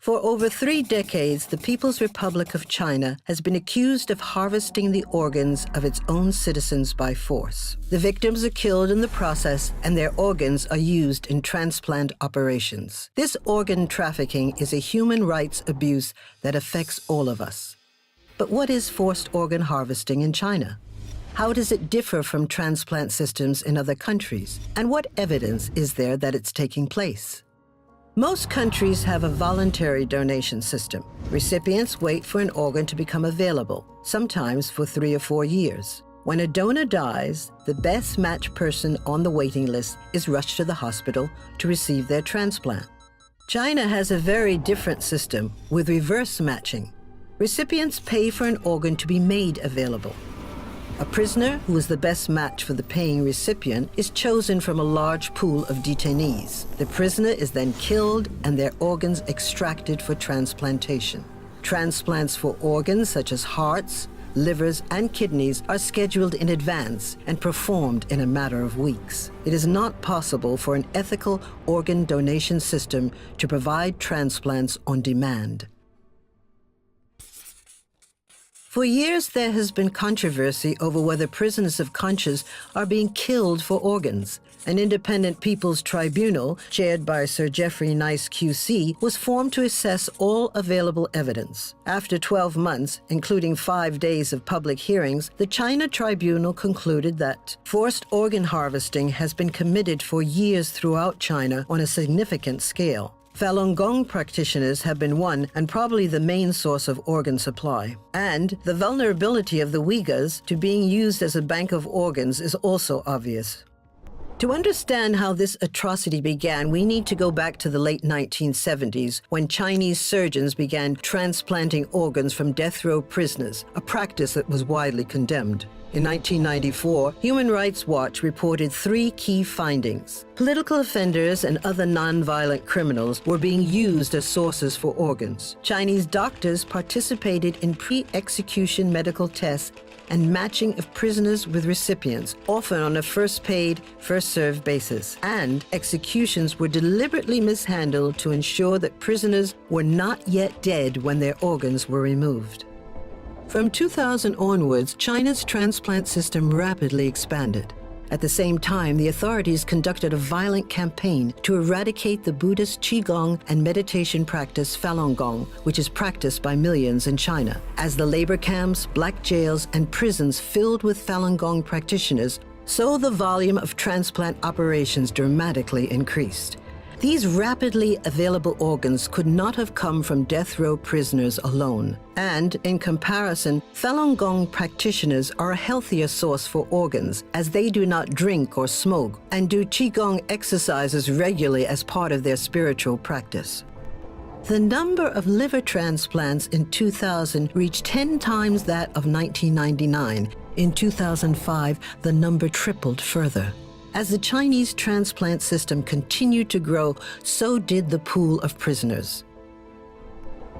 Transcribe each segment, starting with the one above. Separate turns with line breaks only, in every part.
For over 3 decades, the People's Republic of China has been accused of harvesting the organs of its own citizens by force. The victims are killed in the process, and their organs are used in transplant operations. This organ trafficking is a human rights abuse that affects all of us. But what is forced organ harvesting in China? How does it differ from transplant systems in other countries? And what evidence is there that it's taking place? Most countries have a voluntary donation system. Recipients wait for an organ to become available, sometimes for 3 or 4 years. When a donor dies, the best matched person on the waiting list is rushed to the hospital to receive their transplant. China has a very different system with reverse matching. Recipients pay for an organ to be made available. A prisoner who is the best match for the paying recipient is chosen from a large pool of detainees. The prisoner is then killed and their organs extracted for transplantation. Transplants for organs such as hearts, livers, and kidneys are scheduled in advance and performed in a matter of weeks. It is not possible for an ethical organ donation system to provide transplants on demand. For years, there has been controversy over whether prisoners of conscience are being killed for organs. An independent people's tribunal, chaired by Sir Geoffrey Nice QC, was formed to assess all available evidence. After 12 months, including 5 days of public hearings, the China tribunal concluded that forced organ harvesting has been committed for years throughout China on a significant scale. Falun Gong practitioners have been one and probably the main source of organ supply. And the vulnerability of the Uyghurs to being used as a bank of organs is also obvious. To understand how this atrocity began, we need to go back to the late 1970s when Chinese surgeons began transplanting organs from death row prisoners, a practice that was widely condemned. In 1994, Human Rights Watch reported 3 key findings. Political offenders and other nonviolent criminals were being used as sources for organs. Chinese doctors participated in pre-execution medical tests and matching of prisoners with recipients, often on a first-paid, first-served basis. And executions were deliberately mishandled to ensure that prisoners were not yet dead when their organs were removed. From 2000 onwards, China's transplant system rapidly expanded. At the same time, the authorities conducted a violent campaign to eradicate the Buddhist Qigong and meditation practice Falun Gong, which is practiced by millions in China. As the labor camps, black jails, and prisons filled with Falun Gong practitioners, so the volume of transplant operations dramatically increased. These rapidly available organs could not have come from death row prisoners alone. And, in comparison, Falun Gong practitioners are a healthier source for organs, as they do not drink or smoke and do Qigong exercises regularly as part of their spiritual practice. The number of liver transplants in 2000 reached 10 times that of 1999. In 2005, the number tripled further. As the Chinese transplant system continued to grow, so did the pool of prisoners.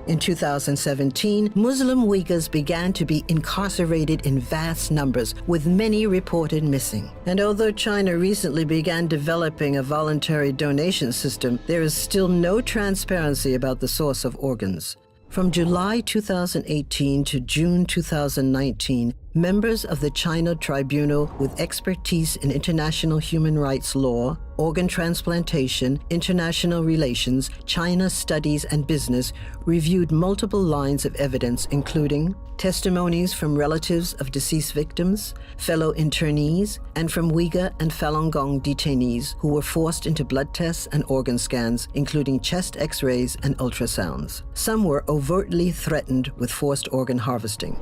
In 2017, Muslim Uyghurs began to be incarcerated in vast numbers, with many reported missing. And although China recently began developing a voluntary donation system, there is still no transparency about the source of organs. From July 2018 to June 2019, members of the China Tribunal with expertise in international human rights law, organ transplantation, international relations, China studies, and business reviewed multiple lines of evidence, including testimonies from relatives of deceased victims, fellow internees, and from Uyghur and Falun Gong detainees who were forced into blood tests and organ scans, including chest X-rays and ultrasounds. Some were overtly threatened with forced organ harvesting.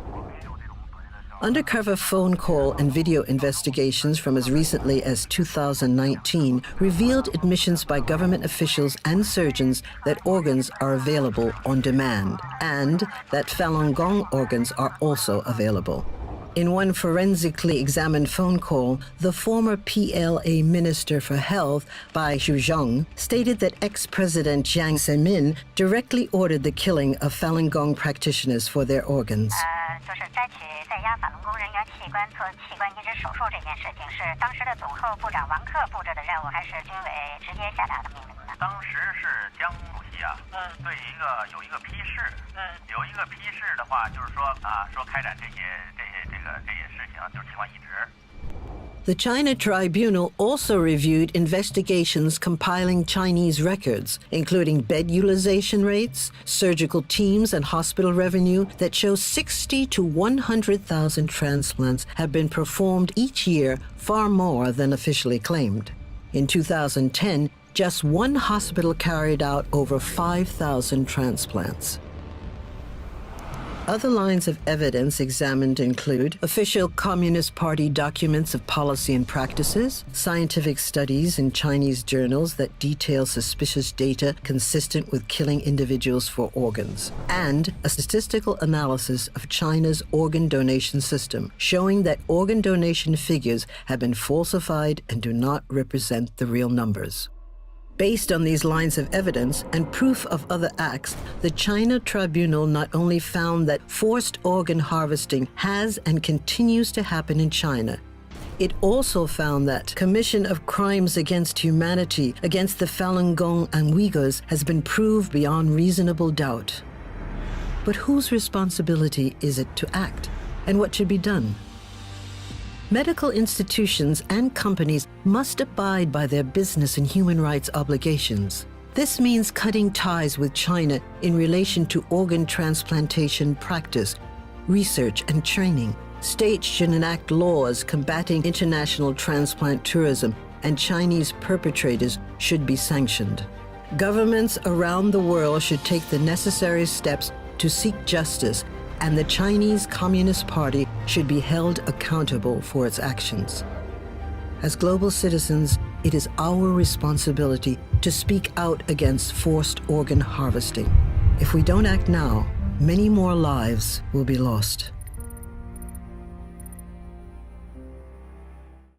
Undercover phone call and video investigations from as recently as 2019 revealed admissions by government officials and surgeons that organs are available on demand, and that Falun Gong organs are also available. In one forensically examined phone call, the former PLA Minister for Health, Bai Zhuzhong, stated that ex-President Jiang Zemin directly ordered the killing of Falun Gong practitioners for their organs.
法轮功人员器官做器官移植手术这件事情是当时的总后部长王克布置的任务，还是军委直接下达的命令呢？
当时是江主席对有一个批示，有一个批示的话，就是说说开展这些事情，就是器官移植。
The China Tribunal also reviewed investigations compiling Chinese records, including bed utilization rates, surgical teams, and hospital revenue that show 60 to 100,000 transplants have been performed each year, far more than officially claimed. In 2010, just one hospital carried out over 5,000 transplants. Other lines of evidence examined include official Communist Party documents of policy and practices, scientific studies in Chinese journals that detail suspicious data consistent with killing individuals for organs, and a statistical analysis of China's organ donation system, showing that organ donation figures have been falsified and do not represent the real numbers. Based on these lines of evidence and proof of other acts, the China Tribunal not only found that forced organ harvesting has and continues to happen in China, it also found that commission of crimes against humanity against the Falun Gong and Uyghurs has been proved beyond reasonable doubt. But whose responsibility is it to act, and what should be done? Medical institutions and companies must abide by their business and human rights obligations. This means cutting ties with China in relation to organ transplantation practice, research, and training. States should enact laws combating international transplant tourism, and Chinese perpetrators should be sanctioned. Governments around the world should take the necessary steps to seek justice, and the Chinese Communist Party should be held accountable for its actions. As global citizens, it is our responsibility to speak out against forced organ harvesting. If we don't act now, many more lives will be lost.